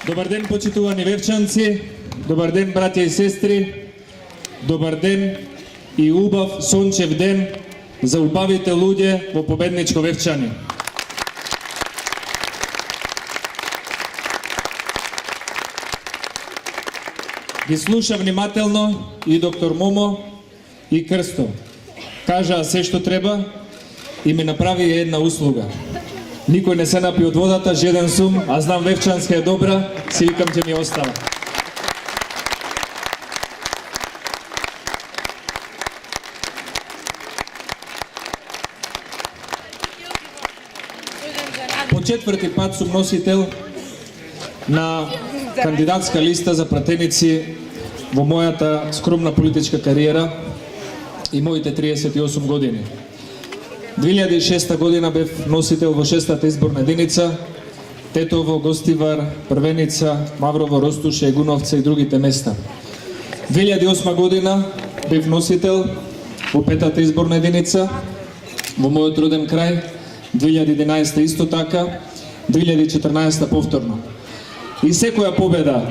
Добар ден, почитувани вевчанци, добар ден, браќа и сестри, добар ден и убав сончев ден за убавите луѓе во победничко Вевчани. Ги слуша внимателно и доктор Момо и Крсто. Кажаа се што треба и ми направи една услуга. Никој не се напи од водата, жеден сум, а знам Вевчанска е добра, си викам ќе ми остава. По четврти пат сум носител на кандидатска листа за пратеници во мојата скромна политичка кариера и моите 38 години. 2006 година бев носител во 6-та изборна единица, Тетово, Гостивар, Првеница, Маврово, Ростуше, Егуновца и другите места. 2008 година бев носител во 5-та изборна единица, во мојот роден крај, 2011 исто така, 2014 повторно. И секоја победа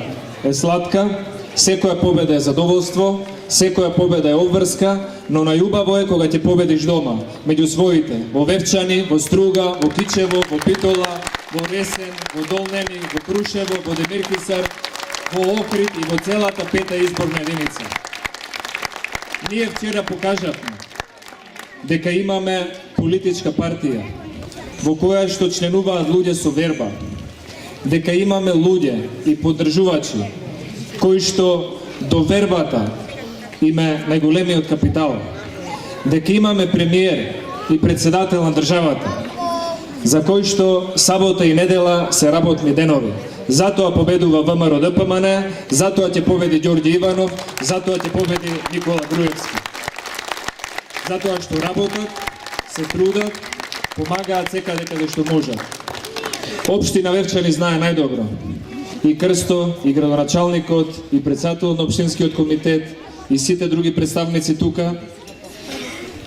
е сладка, секоја победа е задоволство, секоја победа е обврска, но најубаво е кога ќе победиш дома, меѓу своите, во Вевчани, во Струга, во Кичево, во Питола, во Ресен, во Долнени, во Крушево, во Демиркисар, во Охрид и во целата 5-та изборна единица. Ние вчера покажавме дека имаме политичка партија во која што членуваат луѓе со верба, дека имаме луѓе и поддржувачи кои што до вербата им е најголемиот капитал, дека имаме премиер и председател на државата, за кој што сабота и недела се работни денови. Затоа победува ВМРО ДПМН, затоа ќе победи Ѓорѓе Иванов, затоа ќе победи Никола Груевски. Затоа што работат, се трудат, помагаат секаде каде што можат. Општина Вевчани знае најдобро. И Крсто, и градоначалникот, и председател на општинскиот комитет, и сите други представници тука,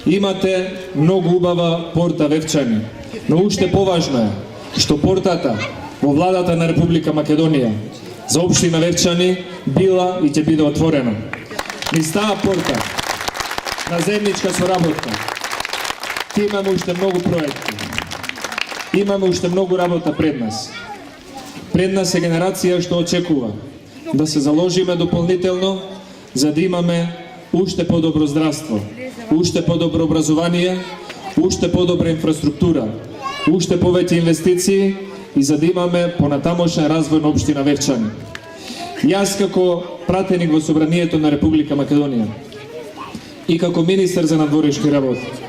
имате многу убава порта Вевчани. Но уште поважно е што портата во владата на Република Македонија за општина Вевчани била и ќе биде отворена. Низ таа порта на заедничка соработка имаме уште многу проекти. Имаме уште многу работа пред нас. Пред нас е генерација што очекува да се заложиме дополнително за да имаме уште подобро здравство, уште подобро образование, уште подобра инфраструктура, уште повеќе инвестиции и за да имаме понатамошен развој на општина Вевчани. Јас како пратеник во Собранието на Република Македонија и како министар за надворешни работи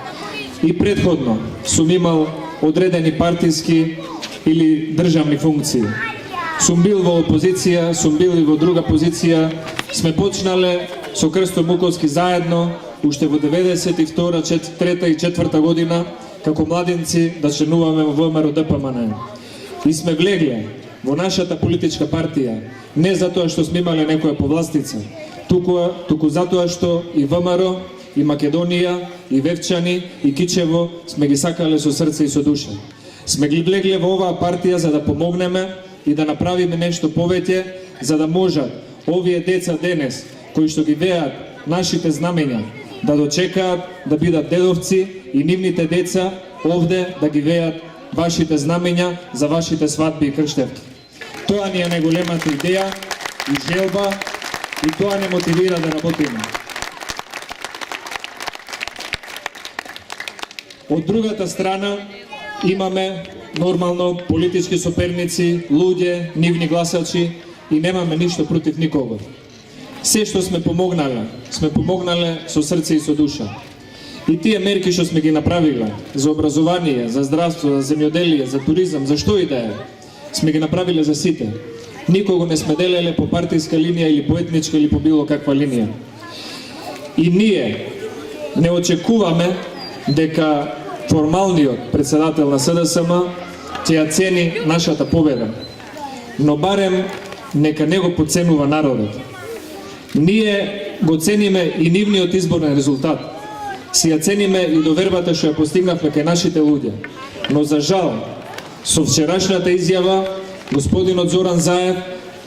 и предходно сум имал одредени партиски или државни функции. Сум бил во опозиција, сум бил и во друга позиција. Сме почнале со Крсто Муковски заедно уште во 92-та, 3-та и 4-та година како младинци да членуваме во ВМРО ДПМН. И сме влегле во нашата политичка партија не затоа што сме имале некоја повластица, туку затоа што и ВМРО, и Македонија, и Вевчани, и Кичево сме ги сакале со срце и со душа. Сме ги влегле во оваа партија за да помогнеме и да направиме нешто повеќе, за да можат овие деца денес, кои што ги веат нашите знамења, да дочекаат да бидат дедовци и нивните деца овде да ги веат вашите знамења за вашите свадби и крштевки. Тоа ни е најголемата идеја и желба и тоа не мотивира да работиме. Од другата страна имаме нормално политички соперници, луѓе, нивни гласачи и немаме ништо против никого. Се што сме помогнале со срце и со душа. И тие мерки што сме ги направиле за образование, за здравство, за земјоделие, за туризам, за што и да е, сме ги направиле за сите. Никого не сме делеле по партиска линија или по етничка или по било каква линија. И ние не очекуваме дека формалниот председател на СДСМ ќе ја цени нашата победа. Но барем нека не го подценува народот. Ние го цениме и нивниот изборен резултат. Си ја цениме и довербата што ја постигнавме кај нашите луѓе. Но за жал, со вчерашната изјава, господинот Зоран Заев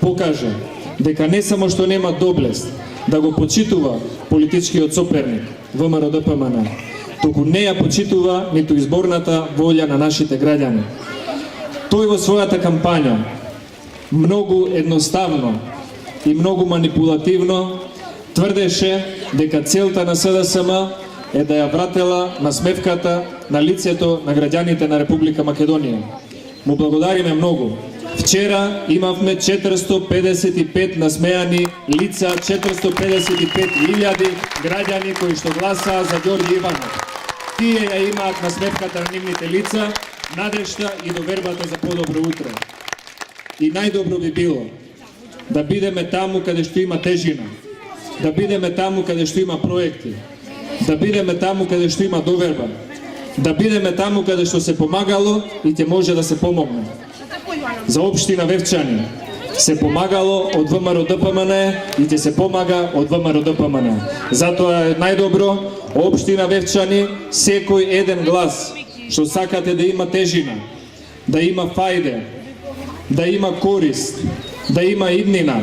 покаже дека не само што нема доблест да го почитува политичкиот соперник ВМРО ДПМН, туку не ја почитува ниту изборната волја на нашите граѓани. Тој во својата кампања многу едноставно и многу манипулативно тврдеше дека целта на СДСМ е да ја вратела насмевката на лицето на граѓаните на Република Македонија. Му благодариме многу. Вчера имавме 455 насмеани лица, 455.000 граѓани кои што гласаа за Ѓорѓи Иванов. Тие ја имаат насмевката на нивните лица, надежта и довербата за подобро утре. И најдобро би било да бидеме таму каде што има тежина, да бидеме таму каде што има проекти, да бидеме таму каде што има доверба, да бидеме таму каде што се помагало и ќе може да се помогне. За општина Вевчани се помагало од ВМРО ДПМН и ќе се помага од ВМРО ДПМН. Затоа е најдобро општина Вевчани секој еден глас што сакате да има тежина, да има фајде, да има корист, да има иднина.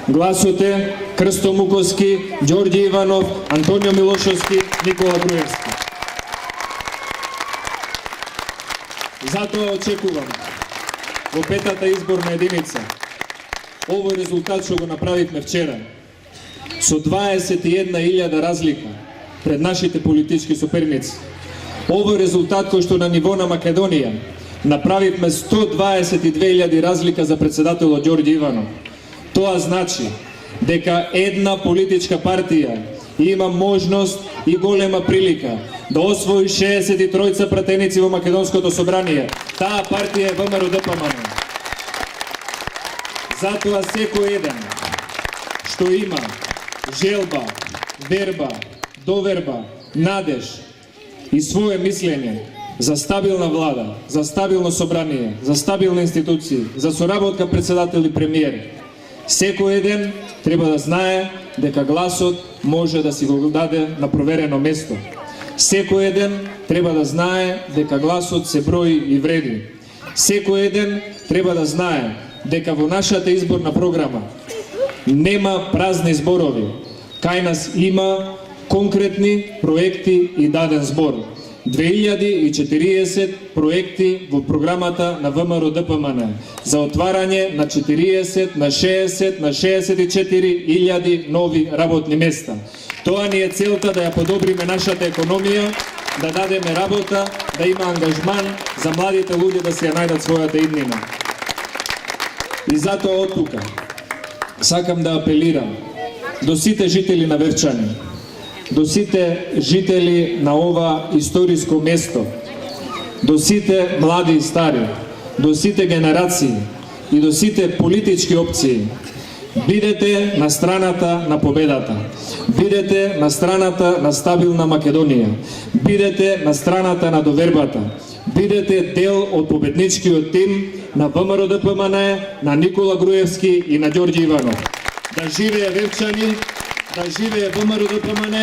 Гласоте Крсто Муковски, Ѓорѓи Иванов, Антонио Милошовски, Никола Груевски. Затоа очекувам во петата изборна единица овој резултат што го направивме вчера со 21.000 разлика пред нашите политички соперници. Овој резултат кој што на ниво на Македонија направивме 122.000 разлика за председателот Ѓорѓи Иванов. Тоа значи дека една политичка партија има можност и голема прилика да освои 63 пратеници во Македонското собрание. Таа партија е ВМРО ДПМН. Затоа секој еден што има желба, верба, доверба, надеж и свое мислење за стабилна влада, за стабилно собрание, за стабилни институции, за соработка председател и премиер, секој еден треба да знае дека гласот може да си го даде на проверено место. Секој еден треба да знае дека гласот се брои и вреди. Секој еден треба да знае дека во нашата изборна програма нема празни зборови. Кај нас има конкретни проекти и даден збор. 2040 проекти во програмата на ВМРО ДПМН за отварање на 40, на 60, на 64.000 нови работни места. Тоа ни е целта да ја подобриме нашата економија, да дадеме работа, да има ангажман за младите луѓе да се ја најдат својата иднина. И затоа од тука сакам да апелирам до сите жители на Вевчани, до сите жители на ова историско место, до сите млади и стари, до сите генерации и до сите политички опции. Бидете на страната на победата. Бидете на страната на стабилна Македонија. Бидете на страната на довербата. Бидете дел од победничкиот тим на ВМРО ДПМН, на Никола Груевски и на Ѓорѓи Иванов. Да живее Вевчани, да живее ВМРО ДПМН,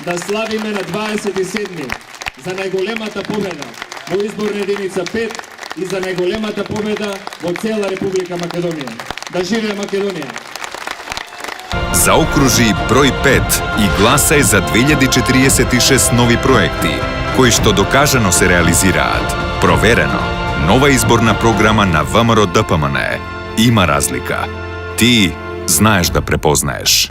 да славиме на 27 за најголемата победа во изборна единица 5 и за најголемата победа во цела Република Македонија. Да живее Македонија! Заокружи број 5 и гласај за 2046 нови проекти, кои што докажано се реализираат. Проверено. Нова изборна програма на ВМРО ДПМН. Има разлика. Ти знаеш да препознаеш.